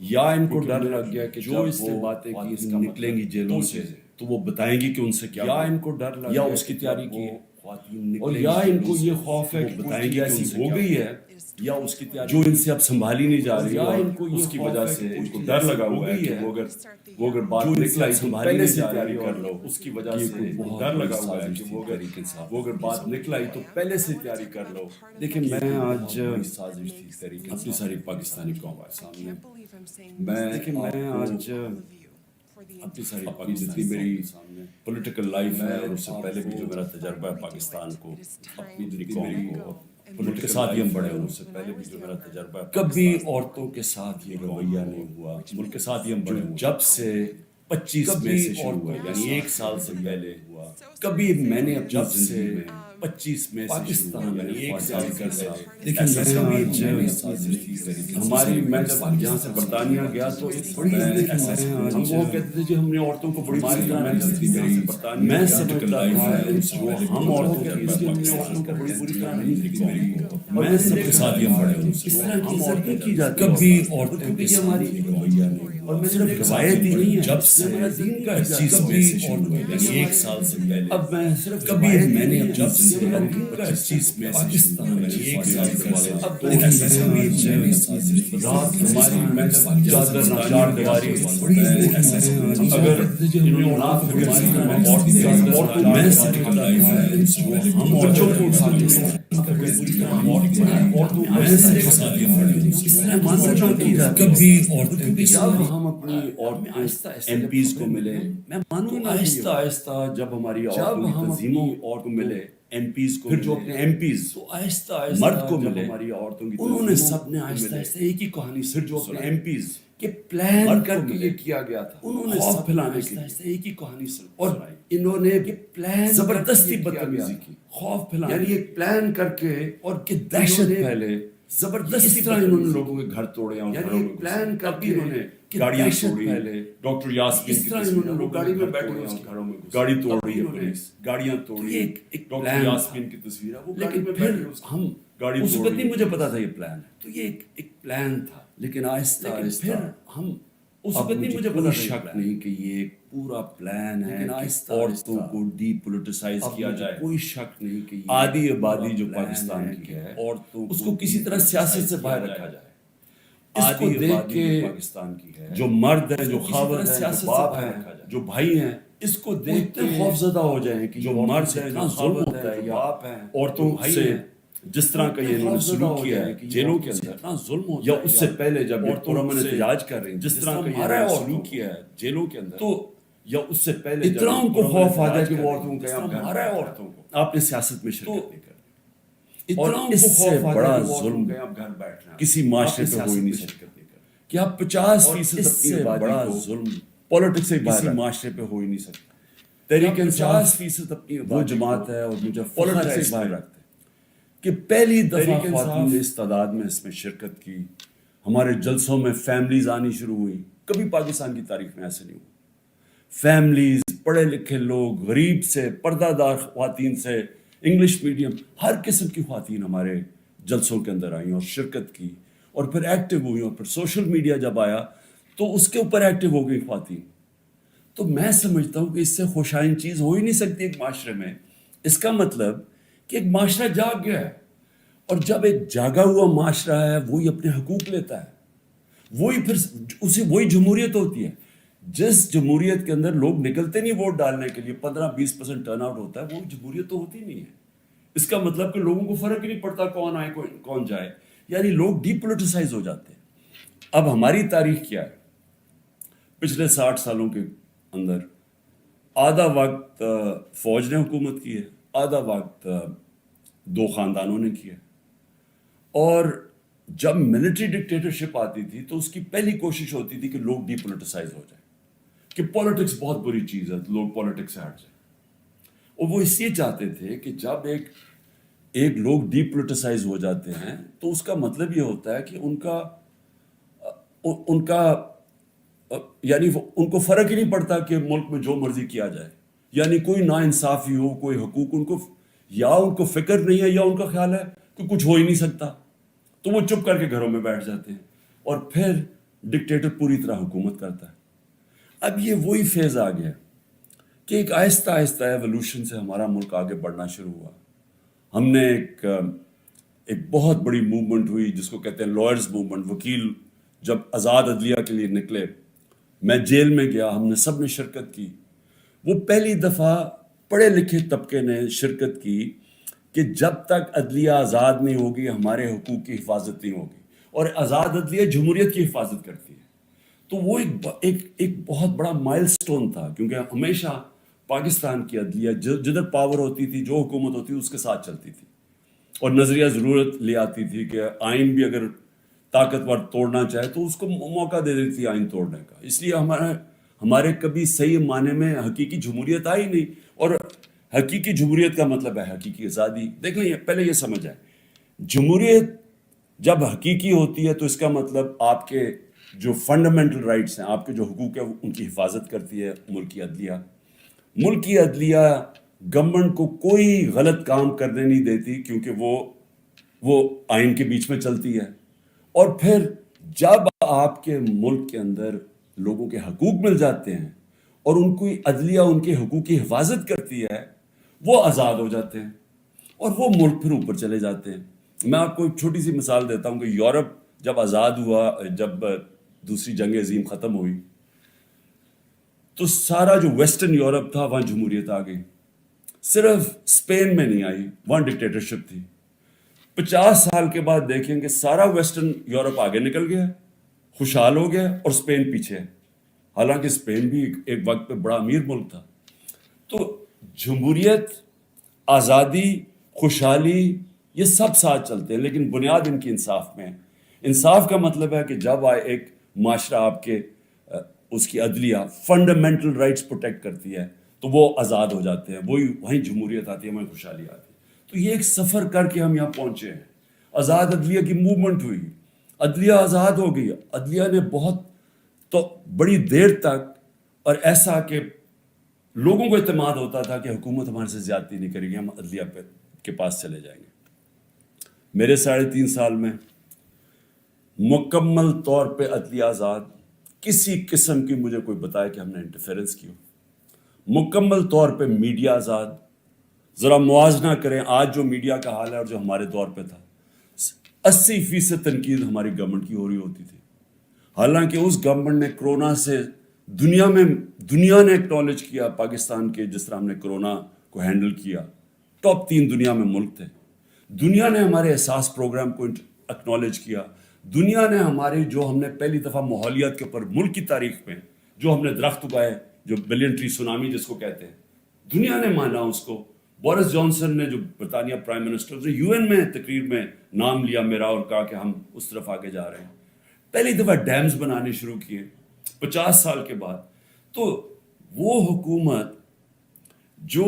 یا ان کو ڈر لگ گیا کہ جو اس سے باتیں کی نکلیں گی جیلوں سے تو وہ بتائیں گی کہ ان سے کیا، یا ان کو ڈر لگ یا اس کی تیاری کی، اور یا ان کو یہ خوف ہے کہ بتائیں گی ایسی ہو گئی ہے یا اس کی تیاری جو ان سے اب سنبھالی نہیں جا رہی، یا ان کو اس کی وجہ سے ان کو ڈر لگا ہوا ہے کہ وہ اگر بات نکلا تو پہلے سے تیاری کر لو، اس کی وجہ سے ڈر لگا ہوا ہے کہ وہ اگر بات نکلا تو پہلے سے تیاری کر لو۔ دیکھیں میں آج سازش تھی اپنی ساری پاکستانی قوم کے سامنے، میں آج اپنی ساری جتنی میری پولیٹیکل لائف ہے اور اس سے پہلے بھی جو میرا تجربہ ہے پاکستان کو، اپنی میری قوم کو، ملک کے ساتھ ہی ہم بڑے ہوئے، اس سے پہلے بھی جو میرا تجربہ ہے، کبھی عورتوں کے ساتھ یہ رویہ نہیں ہوا، ملک کے ساتھ ہی ہم بڑے ہوئے، جب سے 25 میں سے شروع ہوا، یعنی 1 سال سے پہلے ہوا، کبھی میں نے اپنی زندگی میں 25 میں سے پاکستان یعنی 1 سال کا لیکن ہماری میں جب یہاں سے برطانیہ گیا تو ہم وہ کہتے تھے کہ ہم نے عورتوں کو بڑی میں سمجھتا جو ہم عورتوں میں سب کے ساتھ یہ بڑے اس طرح ہم عورتیں کی جاتی کبھی عورتوں کی ہماری اور میں صرف روایت ہی نہیں ہے جب سے میرا دین کا چیز میں سے شروع ہوئی 1 سال سے پہلے، اب میں صرف کبھی میں نے جب سے 25 میں پاکستان میں 1 سال سے اب رات ہماری میں چادر چار دیواری اگر رات میں ہم بچوں کو کبھی ہم اپنی ایم پیز کو ملے، میں مانوں آہستہ آہستہ جب ہماری عظیموں اور کو ملے ایم پیز کو، پھر جو اپنے ایم پیز آہستہ آہستہ مرد کو ملے ہماری عورتوں کی، انہوں نے سب نے آہستہ آہستہ ایک ہی کہانی، پھر جو اپنے ایم پیز کہ پلان کر کے یہ کیا گیا تھا، انہوں نے خوف پھیلانے کے لیے ایک ہی کہانی سن، اور انہوں نے پلان زبردستی بدتمیزی کی، خوف پھیلانے یعنی ایک پلان کر کے اور کہ دہشت پھیلے، زبردستی طرح انہوں نے لوگوں کے گھر توڑے، یعنی ایک پلان کر کے انہوں نے گاڑیاں توڑی، ڈاکٹر یاسمین کی تصویر لوگ گاڑی میں بیٹھے ہیں، گھروں میں گاڑی توڑ رہی ہے پولیس، گاڑیاں توڑی، ڈاکٹر یاسمین کی تصویر ہے، وہ لیکن پھر ہم گاڑی اس وقت نہیں مجھے پتا تھا یہ پلان ہے، تو یہ ایک پلان تھا، لیکن آہستہ آہستہ پھر ہم اس وقت نہیں مجھے کوئی شک نہیں کہ یہ ایک پورا پلان ہے کہ عورتوں کو ڈی پولیٹیسائز کیا جائے، کوئی شک نہیں کہ آدھی آبادی جو پاکستان کی ہے عورتوں اس کو کسی طرح سیاست سے باہر رکھا جائے، اس کو دیکھ کے پاکستان کی ہے جو مرد ہے، جو خاوند ہے، جو باپ ہے، جو بھائی ہیں، اس کو دیکھ کے خوف زدہ ہو جائیں کہ جو مرد ہے، جو ظلم ہوتا ہے یا باپ ہے عورتوں سے، جس طرح کا یہ انہوں نے سلوک کیا ہے جیلوں کے اندر ظلم یا اس سے پہلے جب پرامن احتجاج کر رہے ہیں، جس طرح کا یہ سلوک کیا ہے جیلوں کے اندر، تو یا اس سے پہلے اتنا ان کو خوف آ جائے کہ وہ عورتوں کا ہمارا ہے، عورتوں کو آپ نے سیاست میں شرکت نہیں کرنی، اتنا ان کو خوف بڑا ظلم کسی معاشرے پہ ہو ہی نہیں سکتا کہ آپ 50% سے بڑا ظلم پولیٹکس سے کسی معاشرے پہ ہو ہی نہیں سکتا۔ تحریک انصاف 50% اپنی وہ جماعت ہے اور مجھے پولیٹکس سے باہر رکھتے کہ پہلی دفعہ خواتین نے اس تعداد میں اس میں شرکت کی، ہمارے جلسوں میں فیملیز آنی شروع ہوئی، کبھی پاکستان کی تاریخ میں ایسے نہیں ہوا، فیملیز، پڑھے لکھے لوگ، غریب سے، پردہ دار خواتین سے، انگلش میڈیم، ہر قسم کی خواتین ہمارے جلسوں کے اندر آئیں اور شرکت کی، اور پھر ایکٹیو ہوئی، اور پھر سوشل میڈیا جب آیا تو اس کے اوپر ایکٹیو ہو گئی خواتین۔ تو میں سمجھتا ہوں کہ اس سے خوشائن چیز ہو ہی نہیں سکتی ایک معاشرے میں۔ اس کا مطلب کہ ایک معاشرہ جاگ گیا ہے، اور جب ایک جاگا ہوا معاشرہ ہے وہی اپنے حقوق لیتا ہے، وہی پھر اسے وہی جمہوریت ہوتی ہے۔ جس جمہوریت کے اندر لوگ نکلتے نہیں ووٹ ڈالنے کے لیے، 15-20% ٹرن آؤٹ ہوتا ہے، وہ جمہوریت تو ہوتی نہیں ہے۔ اس کا مطلب کہ لوگوں کو فرق ہی نہیں پڑتا کون آئے کون جائے، یعنی لوگ ڈی پولیٹیسائز ہو جاتے ہیں۔ اب ہماری تاریخ کیا ہے؟ پچھلے 60 سالوں کے اندر آدھا وقت فوج نے حکومت کی ہے، آدھا وقت 2 خاندانوں نے کیا، اور جب ملٹری ڈکٹیٹرشپ آتی تھی تو اس کی پہلی کوشش ہوتی تھی کہ لوگ ڈی پولیٹیسائز ہو جائیں، کہ پولیٹکس بہت بری چیز ہے، لوگ پولیٹکس سے ہٹ جائیں، اور وہ اس لیے چاہتے تھے کہ جب ایک لوگ ڈی پولیٹیسائز ہو جاتے ہیں تو اس کا مطلب یہ ہوتا ہے کہ ان کا یعنی ان کو فرق ہی نہیں پڑتا کہ ملک میں جو مرضی کیا جائے، یعنی کوئی ناانصافی ہو، کوئی حقوق ان کو فکر نہیں ہے، یا ان کا خیال ہے کہ کچھ ہو ہی نہیں سکتا، تو وہ چپ کر کے گھروں میں بیٹھ جاتے ہیں، اور پھر ڈکٹیٹر پوری طرح حکومت کرتا ہے. اب یہ وہی فیز آ گیا کہ ایک آہستہ آہستہ ایولیوشن سے ہمارا ملک آگے بڑھنا شروع ہوا. ہم نے ایک بہت بڑی موومنٹ ہوئی جس کو کہتے ہیں لائرز موومنٹ. وکیل جب آزاد عدلیہ کے لیے نکلے, میں جیل میں گیا, ہم نے سب نے شرکت کی. وہ پہلی دفعہ پڑھے لکھے طبقے نے شرکت کی کہ جب تک عدلیہ آزاد نہیں ہوگی ہمارے حقوق کی حفاظت نہیں ہوگی, اور آزاد عدلیہ جمہوریت کی حفاظت کرتی ہے. تو وہ ایک بہت بڑا مائل سٹون تھا, کیونکہ ہمیشہ پاکستان کی عدلیہ جدھر پاور ہوتی تھی, جو حکومت ہوتی تھی اس کے ساتھ چلتی تھی, اور نظریہ ضرورت لے آتی تھی کہ آئین بھی اگر طاقتور توڑنا چاہے تو اس کو موقع دے دیتی تھی آئین توڑنے کا. اس لیے ہمارے کبھی صحیح معنی میں حقیقی جمہوریت آئی نہیں. اور حقیقی جمہوریت کا مطلب ہے حقیقی آزادی. دیکھ لیں, پہلے یہ سمجھ آئے, جمہوریت جب حقیقی ہوتی ہے تو اس کا مطلب آپ کے جو فنڈامنٹل رائٹس ہیں, آپ کے جو حقوق ہیں, ان کی حفاظت کرتی ہے ملک کی عدلیہ. ملک کی عدلیہ گورنمنٹ کو کوئی غلط کام کرنے نہیں دیتی, کیونکہ وہ آئین کے بیچ میں چلتی ہے. اور پھر جب آپ کے ملک کے اندر لوگوں کے حقوق مل جاتے ہیں اور ان کی عدلیہ ان کے حقوق کی حفاظت کرتی ہے, وہ آزاد ہو جاتے ہیں اور وہ ملک پھر اوپر چلے جاتے ہیں. میں آپ کو ایک چھوٹی سی مثال دیتا ہوں کہ یورپ جب آزاد ہوا, جب دوسری جنگ عظیم ختم ہوئی, تو سارا جو ویسٹرن یورپ تھا وہاں جمہوریت آ گئی. صرف اسپین میں نہیں آئی, وہاں ڈکٹیٹرشپ تھی. 50 سال کے بعد دیکھیں کہ سارا ویسٹرن یورپ آگے نکل گیا, خوشحال ہو گیا, اور اسپین پیچھے ہے. حالانکہ اسپین بھی ایک وقت پہ بڑا امیر ملک تھا. تو جمہوریت, آزادی, خوشحالی, یہ سب ساتھ چلتے ہیں, لیکن بنیاد ان کی انصاف میں ہے. انصاف کا مطلب ہے کہ جب ایک معاشرہ آپ کے اس کی عدلیہ فنڈامنٹل رائٹس پروٹیکٹ کرتی ہے تو وہ آزاد ہو جاتے ہیں, وہیں جمہوریت آتی ہے, وہیں خوشحالی آتی ہے. تو یہ ایک سفر کر کے ہم یہاں پہنچے ہیں. آزاد عدلیہ کی موومنٹ ہوئی, عدلیہ آزاد ہو گئی. عدلیہ نے بہت تو بڑی دیر تک, اور ایسا کہ لوگوں کو اعتماد ہوتا تھا کہ حکومت ہمارے سے زیادتی نہیں کرے گی, ہم عدلیہ کے پاس چلے جائیں گے. میرے 3.5 سال میں مکمل طور پہ عدلیہ آزاد, کسی قسم کی مجھے کوئی بتائے کہ ہم نے انٹرفیرنس کی ہو. مکمل طور پہ میڈیا آزاد. ذرا موازنہ کریں آج جو میڈیا کا حال ہے اور جو ہمارے دور پہ تھا. 80% تنقید ہماری گورنمنٹ کی ہو رہی ہوتی تھی, حالانکہ اس گورنمنٹ نے کرونا سے دنیا نے ایکنالج کیا پاکستان کے, جس طرح ہم نے کرونا کو ہینڈل کیا. ٹاپ 3 دنیا میں ملک تھے. دنیا نے ہمارے احساس پروگرام کو ایکنالج کیا. دنیا نے ہمارے جو ہم نے پہلی دفعہ ماحولیات کے اوپر ملک کی تاریخ میں جو ہم نے درخت اگائے, جو بلین ٹری سونامی جس کو کہتے ہیں, دنیا نے مانا اس کو. بورس جانسن نے, جو برطانیہ پرائم منسٹر, نے یو این میں تقریر میں نام لیا میرا اور کہا کہ ہم اس طرف آگے جا رہے ہیں. پہلی دفعہ ڈیمز بنانے شروع کیے 50 سال کے بعد. تو وہ حکومت جو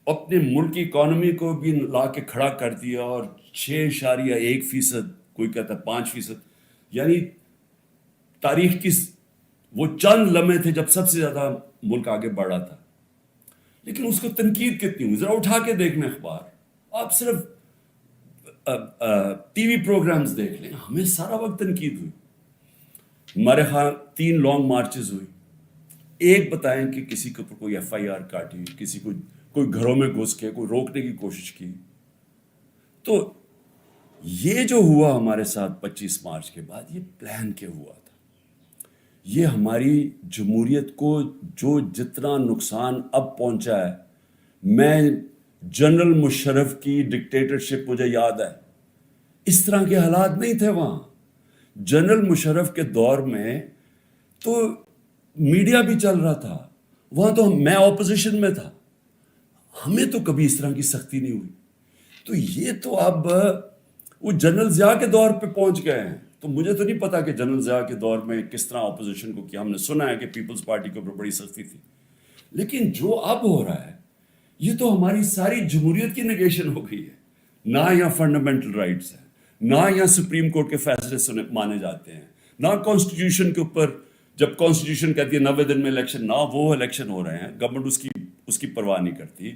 اپنے ملک کی اکانومی کو بھی لا کے کھڑا کر دیا, اور 6.1%, کوئی کہتا ہے 5%, یعنی تاریخ کی وہ چند لمحے تھے جب سب سے زیادہ ملک آگے بڑھا تھا. لیکن اس کو تنقید کتنی ہوئی, ذرا اٹھا کے دیکھنا اخبار, آپ صرف ٹی وی پروگرامز دیکھ لیں, ہمیں سارا وقت تنقید ہوئی. ہمارے ہاں 3 لانگ مارچز ہوئی. ایک بتائیں کہ کسی کے اوپر کوئی FIR کاٹی, کسی کو کوئی گھروں میں گھس کے کوئی روکنے کی کوشش کی. تو یہ جو ہوا ہمارے ساتھ 25 مارچ کے بعد, یہ پلان کے ہوا تھا. یہ ہماری جمہوریت کو جو جتنا نقصان اب پہنچا ہے, میں جنرل مشرف کی ڈکٹیٹرشپ مجھے یاد ہے, اس طرح کے حالات نہیں تھے وہاں. جنرل مشرف کے دور میں تو میڈیا بھی چل رہا تھا, وہاں تو میں اپوزیشن میں تھا, ہمیں تو کبھی اس طرح کی سختی نہیں ہوئی. تو یہ تو اب وہ جنرل ضیاء کے دور پہ پہنچ گئے ہیں. تو مجھے تو نہیں پتا کہ جنرل ضیاء کے دور میں کس طرح اپوزیشن کو کیا. ہم نے سنا ہے کہ پیپلز پارٹی کے اوپر بڑی سختی تھی, لیکن جو اب ہو رہا ہے یہ تو ہماری ساری جمہوریت کی نگیشن ہو گئی ہے. نہ یہاں فنڈامنٹل رائٹس ہیں, نہ یہاں سپریم کورٹ کے فیصلے مانے جاتے ہیں, نہ کانسٹیٹیوشن کے اوپر, جب کانسٹیٹیوشن کہتی ہے 90 دن میں الیکشن, نہ وہ الیکشن ہو رہے ہیں. گورنمنٹ اس کی پرواہ نہیں کرتی.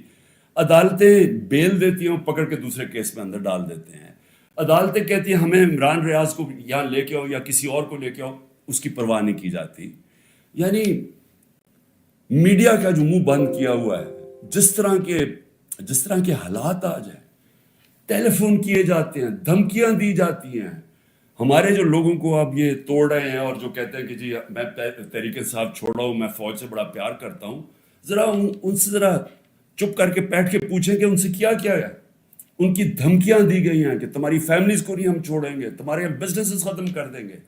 عدالتیں بیل دیتی ہیں, پکڑ کے دوسرے کیس میں اندر ڈال دیتے ہیں. عدالتیں کہتی ہیں ہمیں عمران ریاض کو یہاں لے کے آؤ یا کسی اور کو لے کے آؤ, اس کی پرواہ نہیں کی جاتی. یعنی میڈیا کا جو منہ بند کیا ہوا ہے، جس طرح کے حالات آ جائیں، ٹیلی فون کیے جاتے ہیں، دھمکیاں دی جاتی ہیں. ہمارے جو لوگوں کو اب یہ توڑ رہے ہیں اور جو کہتے ہیں کہ جی میں تحریک انصاف چھوڑ رہا ہوں، میں فوج سے بڑا پیار کرتا ہوں، ذرا ان سے ذرا چپ کر کے بیٹھ کے پوچھیں کہ ان سے کیا کیا ہے. ان کی دھمکیاں دی گئی ہیں کہ تمہاری فیملیز کو نہیں ہم چھوڑیں گے، تمہارے بزنسز ختم کر دیں گے.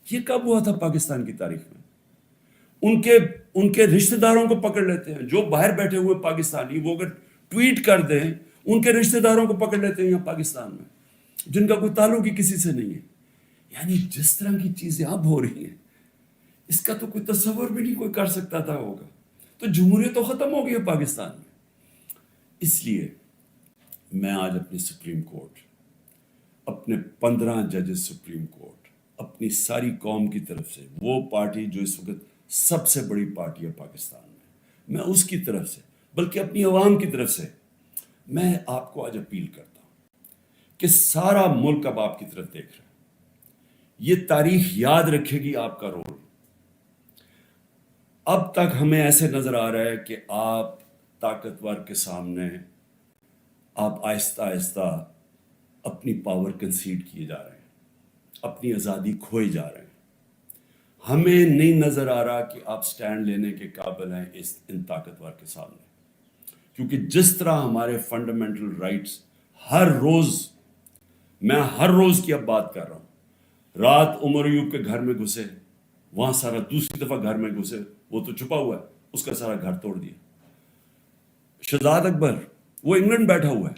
یہ کب ہوا تھا پاکستان کی تاریخ میں؟ ان کے رشتہ داروں کو پکڑ لیتے ہیں، جو باہر بیٹھے ہوئے پاکستانی، وہ اگر ٹویٹ کر دیں ان کے رشتہ داروں کو پکڑ لیتے ہیں یہاں پاکستان میں، جن کا کوئی تعلق ہی کسی سے نہیں ہے. یعنی جس طرح کی چیزیں اب ہو رہی ہیں، اس کا تو کوئی تصور بھی نہیں کوئی کر سکتا تھا ہوگا. تو جمہوریت تو ختم ہو گئی ہے پاکستان میں. اس لیے میں آج اپنی سپریم کورٹ، اپنے 15 ججز سپریم کورٹ، اپنی ساری قوم کی طرف سے، وہ پارٹی جو اس وقت سب سے بڑی پارٹی ہے پاکستان میں اس کی طرف سے، بلکہ اپنی عوام کی طرف سے میں آپ کو آج اپیل کرتا ہوں کہ سارا ملک اب آپ کی طرف دیکھ رہا ہے. یہ تاریخ یاد رکھے گی آپ کا رول. اب تک ہمیں ایسے نظر آ رہا ہے کہ آپ طاقتور کے سامنے آپ آہستہ آہستہ اپنی پاور کنسیڈ کیے جا رہے ہیں، اپنی آزادی کھوئے جا رہے ہیں. ہمیں نہیں نظر آ رہا کہ آپ سٹینڈ لینے کے قابل ہیں ان طاقتور کے سامنے. کیونکہ جس طرح ہمارے فنڈامنٹل رائٹس میں ہر روز کی اب بات کر رہا ہوں. رات عمر ایوب کے گھر میں گھسے، وہاں سارا دوسری دفعہ گھر میں گھسے، وہ تو چھپا ہوا ہے، اس کا سارا گھر توڑ دیا. شہزاد اکبر وہ انگلینڈ بیٹھا ہوا ہے،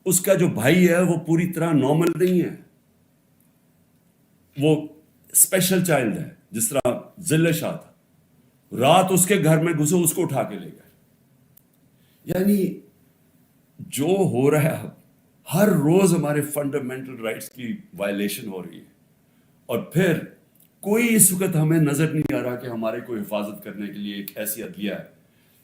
اس کا جو بھائی ہے وہ پوری طرح نارمل نہیں ہے، وہ اسپیشل چائلڈ ہے. جس طرح ذل شاہ تھا، رات اس کے گھر میں گھسے، اس کو اٹھا کے لے گئے. یعنی جو ہو رہا ہے، ہر روز ہمارے فنڈامنٹل رائٹس کی وائلیشن ہو رہی ہے. اور پھر کوئی اس وقت ہمیں نظر نہیں آ رہا کہ ہمارے کو حفاظت کرنے کے لیے ایک ایسی عدلیہ ہے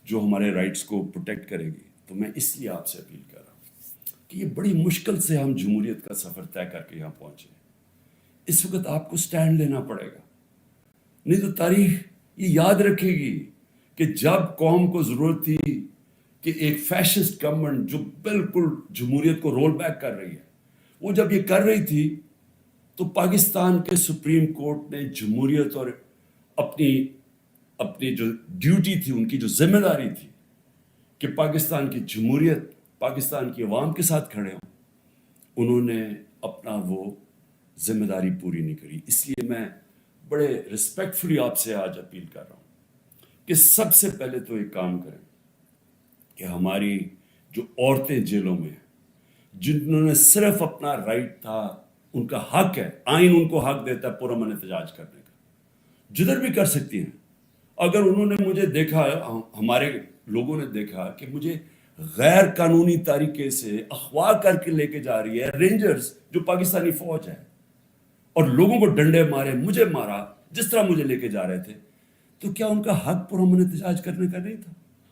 جو ہمارے رائٹس کو پروٹیکٹ کرے گی. تو میں اس لیے آپ سے اپیل کر رہا ہوں کہ یہ بڑی مشکل سے ہم جمہوریت کا سفر طے کر کے یہاں پہنچے. اس وقت آپ کو سٹینڈ لینا پڑے گا، نہیں تو تاریخ یہ یاد رکھے گی کہ جب قوم کو ضرورت تھی کہ ایک فیشسٹ گورنمنٹ جو بالکل جمہوریت کو رول بیک کر رہی ہے، وہ جب یہ کر رہی تھی تو پاکستان کے سپریم کورٹ نے جمہوریت اور اپنی جو ڈیوٹی تھی، ان کی جو ذمہ داری تھی کہ پاکستان کی جمہوریت پاکستان کی عوام کے ساتھ کھڑے ہوں، انہوں نے اپنا وہ ذمہ داری پوری نہیں کری. اس لیے میں بڑے ریسپیکٹفلی آپ سے آج اپیل کر رہا ہوں کہ سب سے پہلے تو ایک کام کریں کہ ہماری جو عورتیں جیلوں میں ہیں، جنہوں نے صرف اپنا رائٹ تھا، ان کا حق ہے، آئین ان کو حق دیتا ہے پرامن احتجاج کرنے کا، جدھر بھی کر سکتی ہیں. اگر انہوں نے مجھے دیکھا، ہمارے لوگوں نے دیکھا کہ مجھے غیر قانونی طریقے سے اغوا کر کے لے کے جا رہی ہے رینجرز جو پاکستانی فوج ہے، اور لوگوں کو ڈنڈے مارے، مجھے مارا جس طرح مجھے لے کے جا رہے تھے، تو کیا ان کا حق پرامن احتجاج کرنے کا نہیں تھا؟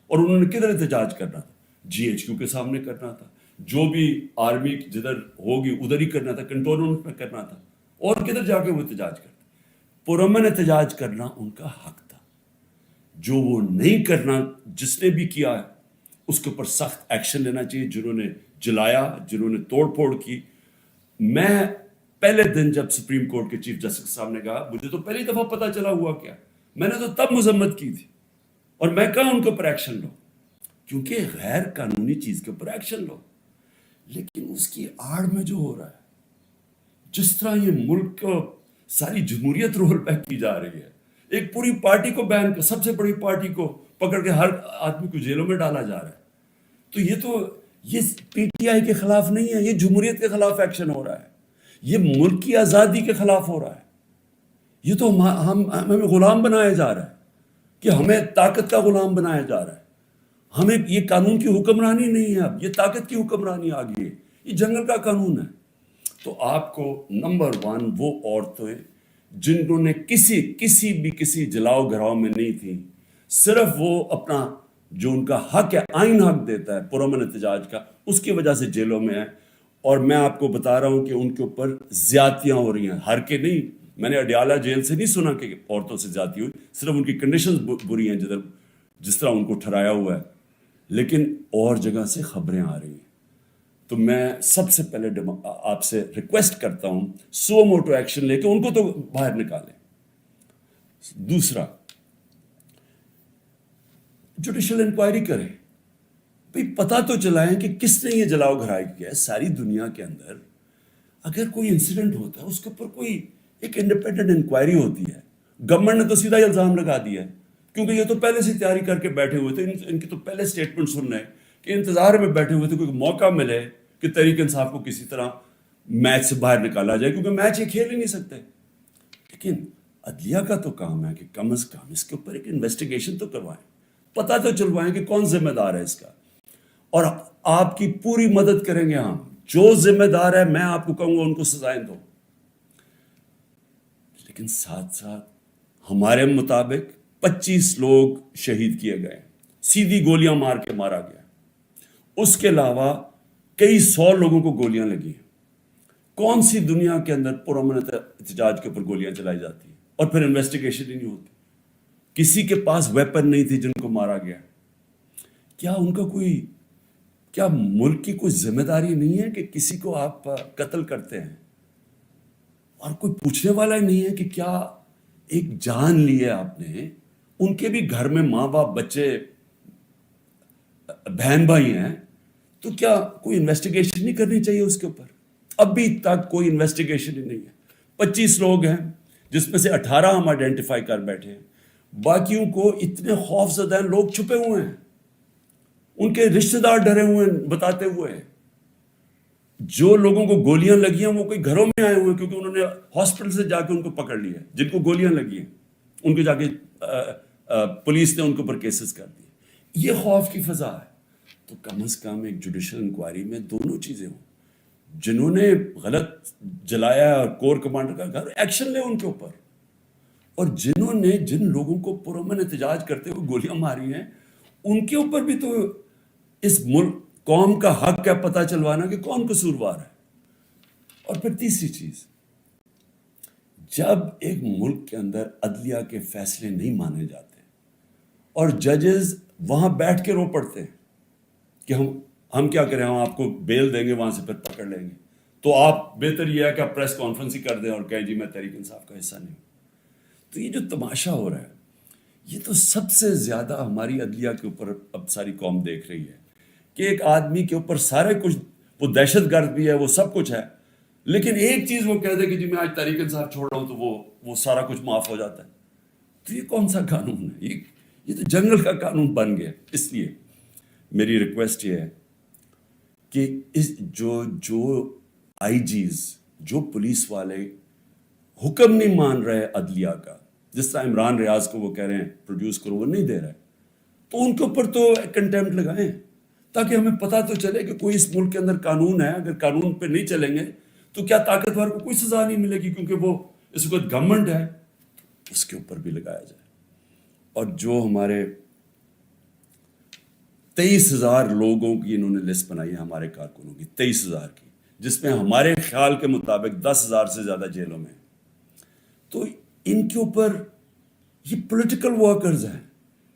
اور انہوں نے کدھر احتجاج کرنا تھا؟ GHQ کے سامنے کرنا تھا، جو بھی آرمی جدھر ہوگی ادھر ہی کرنا تھا، کنٹونمنٹ میں کرنا تھا، اور کدھر جا کے وہ احتجاج کرتے. پرامن احتجاج کرنا ان کا حق تھا. جو وہ نہیں کرنا، جس نے بھی کیا ہے اس کے اوپر سخت ایکشن لینا چاہیے. جنہوں نے جلایا، جنہوں نے توڑ پھوڑ کی. میں پہلے دن جب سپریم کورٹ کے چیف جسٹس صاحب نے کہا، مجھے تو پہلی دفعہ پتہ چلا ہوا کیا، میں نے تو تب مذمت کی تھی، اور میں کہا ان کے اوپر ایکشن لو، کیونکہ غیر قانونی چیز کے اوپر ایکشن لو. لیکن اس کی آڑ میں جو ہو رہا ہے، جس طرح یہ ملک کو ساری جمہوریت رول بیک کی جا رہی ہے، ایک پوری پارٹی کو بین کر، سب سے بڑی پارٹی کو پکڑ کے ہر آدمی کو جیلوں میں ڈالا جا رہا ہے. تو یہ PTI کے خلاف نہیں ہے، یہ جمہوریت کے خلاف ایکشن ہو رہا ہے، یہ ملک کی آزادی کے خلاف ہو رہا ہے. یہ تو ہمیں غلام بنایا جا رہا ہے، کہ ہمیں طاقت کا غلام بنایا جا رہا ہے. ہمیں یہ قانون کی حکمرانی نہیں ہے، اب یہ طاقت کی حکمرانی آ گئی ہے، یہ جنگل کا قانون ہے. تو آپ کو نمبر 1 وہ عورتیں جنہوں نے کسی جلاؤ گھراؤ میں نہیں تھیں، صرف وہ اپنا جو ان کا حق ہے، آئین حق دیتا ہے پرامن احتجاج کا، اس کی وجہ سے جیلوں میں ہیں. اور میں آپ کو بتا رہا ہوں کہ ان کے اوپر زیادتیاں ہو رہی ہیں، ہر کے نہیں، میں نے اڈیالہ جیل سے نہیں سنا کہ عورتوں سے زیادتی ہوئی, صرف ان کی کنڈیشنز بری ہیں جس طرح ان کو ٹھہرایا ہوا ہے, لیکن اور جگہ سے خبریں آ رہی ہیں. تو میں سب سے پہلے آپ سے ریکویسٹ کرتا ہوں سو موٹو ایکشن لے کے ان کو تو باہر نکالیں. دوسرا, جوڈیشل انکوائری کریں, بھئی پتہ تو چلائیں کہ کس نے یہ جلاؤ گھرائی کیا ہے. ساری دنیا کے اندر اگر کوئی انسیڈنٹ ہوتا ہے اس کے اوپر کوئی ایک انڈیپینڈنٹ انکوائری ہوتی ہے. گورنمنٹ نے تو سیدھا الزام لگا دیا ہے, کیونکہ یہ تو پہلے سے تیاری کر کے بیٹھے ہوئے تھے. ان کی تو پہلے سٹیٹمنٹ سن رہے ہیں کہ انتظار میں بیٹھے ہوئے تھے کوئی موقع ملے کہ تحریک انصاف کو کسی طرح میچ سے باہر نکالا جائے, کیونکہ میچ یہ کھیل ہی نہیں سکتے. لیکن عدلیہ کا تو کام ہے کہ کم از کم اس کے اوپر ایک انویسٹیگیشن تو کروائیں, پتہ تو چلوائیں کہ کون ذمہ دار ہے اس کا, اور آپ کی پوری مدد کریں گے ہم. جو ذمہ دار ہے میں آپ کو کہوں گا ان کو سزائیں دو, لیکن ساتھ ساتھ ہمارے مطابق 25 لوگ شہید کیے گئے, سیدھی گولیاں مار کے مارا گیا. اس کے علاوہ کئی 100 لوگوں کو گولیاں لگی ہیں. کون سی دنیا کے اندر پرامن احتجاج کے اوپر گولیاں چلائی جاتی ہیں اور پھر انویسٹیگیشن ہی نہیں ہوتی؟ کسی کے پاس ویپن نہیں تھی جن کو مارا گیا. کیا ان کا کیا ملک کی کوئی ذمہ داری نہیں ہے کہ کسی کو آپ قتل کرتے ہیں اور کوئی پوچھنے والا ہی نہیں ہے کہ کیا ایک جان لی ہے آپ نے؟ ان کے بھی گھر میں ماں باپ بچے بہن بھائی ہیں, تو کیا کوئی انویسٹیگیشن نہیں کرنی چاہیے اس کے اوپر؟ ابھی تک کوئی انویسٹیگیشن ہی نہیں ہے. 25 لوگ ہیں جس میں سے 18 ہم آئیڈینٹیفائی کر بیٹھے ہیں, باقیوں کو اتنے خوف زدہ ہیں, لوگ چھپے ہوئے ہیں, ان کے رشتہ دار ڈرے ہوئے ہیں بتاتے ہوئے. جو لوگوں کو گولیاں لگی ہیں وہ کوئی گھروں میں آئے ہوئے ہیں, کیونکہ انہوں نے ہاسپٹل سے جا کے ان کو پکڑ لیا ہے. جن کو گولیاں لگی ہیں ان کو جا کے پولیس نے ان کے اوپر کیسز کر دیے. یہ خوف کی فضا ہے. تو کم از کم ایک جوڈیشل انکوائری میں دونوں چیزیں ہوں. جنہوں نے غلط جلایا کور کمانڈر کا گھر, ایکشن لے ان کے اوپر, اور جنہوں نے جن لوگوں کو پرامن احتجاج کرتے ہوئے گولیاں ماری ہیں ان کے اوپر بھی تو اس ملک قوم کا حق ہے پتہ چلوانا کہ کون قصوروار ہے. اور پھر تیسری چیز, جب ایک ملک کے اندر عدلیہ کے فیصلے نہیں مانے جاتے اور ججز وہاں بیٹھ کے رو پڑتے ہیں کہ ہم کیا کریں, ہم آپ کو بیل دیں گے وہاں سے پھر پکڑ لیں گے, تو آپ بہتر یہ ہے کہ آپ پریس کانفرنس ہی کر دیں اور کہیں جی میں تحریک انصاف کا حصہ نہیں ہوں. تو یہ جو تماشا ہو رہا ہے یہ تو سب سے زیادہ ہماری عدلیہ کے اوپر اب ساری قوم دیکھ رہی ہے کہ ایک آدمی کے اوپر سارے کچھ, وہ دہشت گرد بھی ہے, وہ سب کچھ ہے, لیکن ایک چیز وہ کہہ دے کہ جی میں آج تحریک انصاف چھوڑ رہا ہوں تو وہ سارا کچھ معاف ہو جاتا ہے. تو یہ کون سا قانون ہے؟ یہ تو جنگل کا قانون بن گیا. اس لیے میری ریکویسٹ یہ ہے کہ جو آئی جیز, جو پولیس والے حکم نہیں مان رہے عدلیہ کا, جس طرح عمران ریاض کو وہ کہہ رہے ہیں پروڈیوس کرو, وہ نہیں دے رہے, تو ان کے اوپر تو کنٹیمپٹ لگائیں تاکہ ہمیں پتہ تو چلے کہ کوئی اس ملک کے اندر قانون ہے. اگر قانون پہ نہیں چلیں گے تو کیا طاقتور کو کوئی سزا نہیں ملے گی, کیونکہ وہ اس وقت گورنمنٹ ہے, اس کے اوپر بھی لگایا جائے. اور جو ہمارے 23,000 لوگوں کی انہوں نے لسٹ بنائی ہے ہمارے کارکنوں کی, 23,000 کی, جس میں ہمارے خیال کے مطابق 10,000 سے زیادہ جیلوں میں, تو ان کے اوپر یہ پولیٹیکل ورکرز ہیں,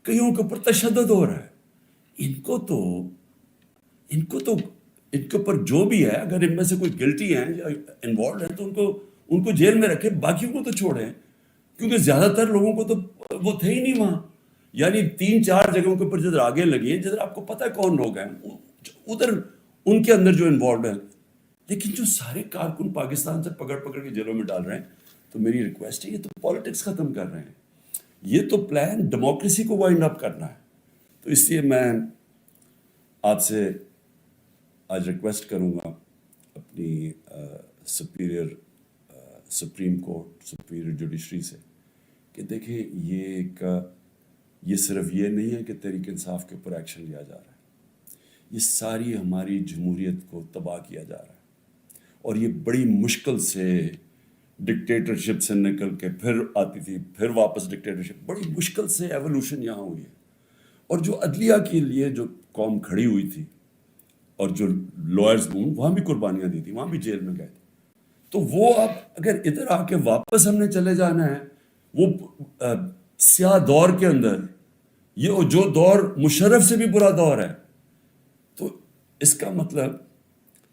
کئیوں کے اوپر تشدد ہو رہا ہے. ان کے اوپر جو بھی ہے, اگر ان میں سے کوئی گلٹی ہیں یا انوالوڈ ہیں تو ان کو جیل میں رکھے, باقیوں کو تو چھوڑیں, کیونکہ زیادہ تر لوگوں کو تو وہ تھے ہی نہیں وہاں. یعنی 3-4 جگہوں کے اوپر جدھر آگے لگی ہیں, جدھر آپ کو پتہ ہے کون لوگ ہیں, ادھر ان کے اندر جو انوالوڈ ہیں, لیکن جو سارے کارکن پاکستان سے پکڑ کے جیلوں میں ڈال رہے ہیں. تو میری ریکویسٹ ہے, یہ تو پالیٹکس ختم کر رہے ہیں, یہ تو پلان ڈیموکریسی کو وائنڈ اپ کرنا ہے. تو اس لیے میں آپ سے آج ریکویسٹ کروں گا اپنی سپریم کورٹ, سپیریئر جوڈیشری سے, کہ دیکھیں یہ صرف یہ نہیں ہے کہ تحریک انصاف کے اوپر ایکشن لیا جا رہا ہے, یہ ساری ہماری جمہوریت کو تباہ کیا جا رہا ہے. اور یہ بڑی مشکل سے ڈکٹیٹرشپ سے نکل کے پھر آتی تھی, پھر واپس ڈکٹیٹرشپ, بڑی مشکل سے ایولیوشن یہاں ہوئی ہے. اور جو عدلیہ کے لیے جو قوم کھڑی ہوئی تھی اور جو لائرز وہاں بھی قربانیاں دی تھی, وہاں بھی جیل میں گئے تھے. تو وہ اب اگر ادھر آ کے واپس ہم نے چلے جانا ہے وہ سیاہ دور کے اندر، یہ جو دور مشرف سے بھی برا دور ہے، تو اس کا مطلب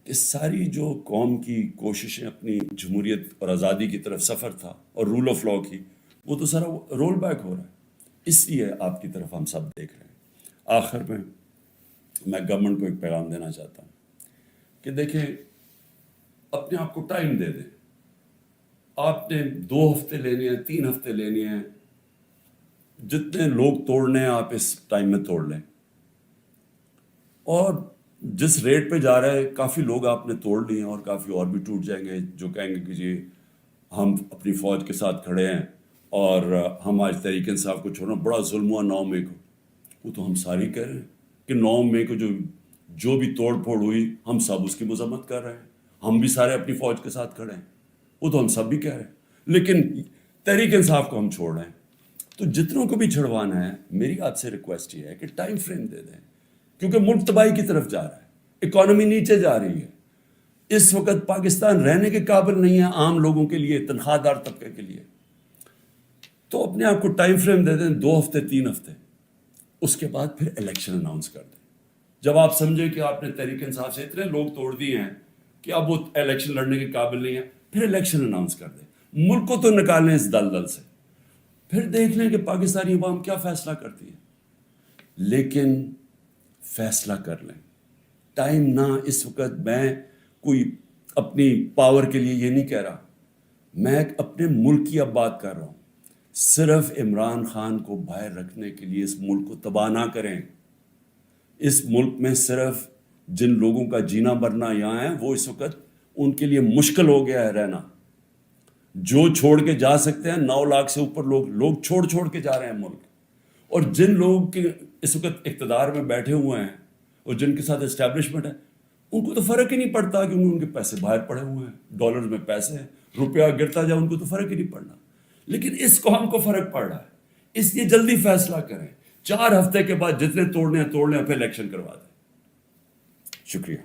کہ ساری جو قوم کی کوششیں اپنی جمہوریت اور آزادی کی طرف سفر تھا اور رول آف لا کی، وہ تو سارا رول بیک ہو رہا ہے. اس لیے آپ کی طرف ہم سب دیکھ رہے ہیں. آخر میں گورنمنٹ کو ایک پیغام دینا چاہتا ہوں کہ دیکھیں، اپنے آپ کو ٹائم دے دیں. آپ نے 2 ہفتے لینے ہیں، 3 ہفتے لینے ہیں، جتنے لوگ توڑنے ہیں آپ اس ٹائم میں توڑ لیں. اور جس ریٹ پہ جا رہا ہے کافی لوگ آپ نے توڑ لیے ہیں اور کافی اور بھی ٹوٹ جائیں گے جو کہیں گے کہ جی ہم اپنی فوج کے ساتھ کھڑے ہیں اور ہم آج تحریک انصاف کو چھوڑنا بڑا ظلم ہوا 9 مئی کو. وہ تو ہم ساری کہہ رہے ہیں کہ 9 مئی کو جو بھی توڑ پھوڑ ہوئی ہم سب اس کی مذمت کر رہے ہیں، ہم بھی سارے اپنی فوج کے ساتھ کھڑے ہیں. وہ تو ہم سب بھی کہہ رہے ہیں، لیکن تحریک انصاف کو ہم چھوڑ رہے ہیں. تو جتنوں کو بھی چھڑوانا ہے، میری آپ سے ریکویسٹ یہ ہے کہ ٹائم فریم دے دیں، کیونکہ ملک تباہی کی طرف جا رہا ہے، اکانومی نیچے جا رہی ہے. اس وقت پاکستان رہنے کے قابل نہیں ہے عام لوگوں کے لیے، تنخواہ دار طبقے کے لیے. تو اپنے آپ کو ٹائم فریم دے دیں، 2 ہفتے 3 ہفتے، اس کے بعد پھر الیکشن اناؤنس کر دیں. جب آپ سمجھیں کہ آپ نے تحریک انصاف سے اتنے لوگ توڑ دیے ہیں کہ اب وہ الیکشن لڑنے کے قابل نہیں ہے، پھر الیکشن اناؤنس کر دیں. ملک کو تو نکالیں اس دلدل سے، پھر دیکھ لیں کہ پاکستانی عوام کیا فیصلہ کرتی ہے. لیکن فیصلہ کر لیں، ٹائم نہ. اس وقت میں کوئی اپنی پاور کے لیے یہ نہیں کہہ رہا، میں اپنے ملک کی اب بات کر رہا ہوں. صرف عمران خان کو باہر رکھنے کے لیے اس ملک کو تباہ نہ کریں. اس ملک میں صرف جن لوگوں کا جینا مرنا یہاں ہے، وہ اس وقت ان کے لیے مشکل ہو گیا ہے رہنا. جو چھوڑ کے جا سکتے ہیں، 9 لاکھ سے اوپر لوگ چھوڑ کے جا رہے ہیں ملک. اور جن لوگ کے اس وقت اقتدار میں بیٹھے ہوئے ہیں اور جن کے ساتھ اسٹیبلشمنٹ ہے، ان کو تو فرق ہی نہیں پڑتا کیونکہ ان کے پیسے باہر پڑے ہوئے ہیں، ڈالر میں پیسے ہیں، روپیہ گرتا جائے ان کو تو فرق ہی نہیں پڑنا. لیکن اس قوم کو فرق پڑ رہا ہے، اس لیے جلدی فیصلہ کریں. 4 ہفتے کے بعد جتنے توڑنے ہیں توڑ لیں، پھر الیکشن کروا دیں. شکریہ.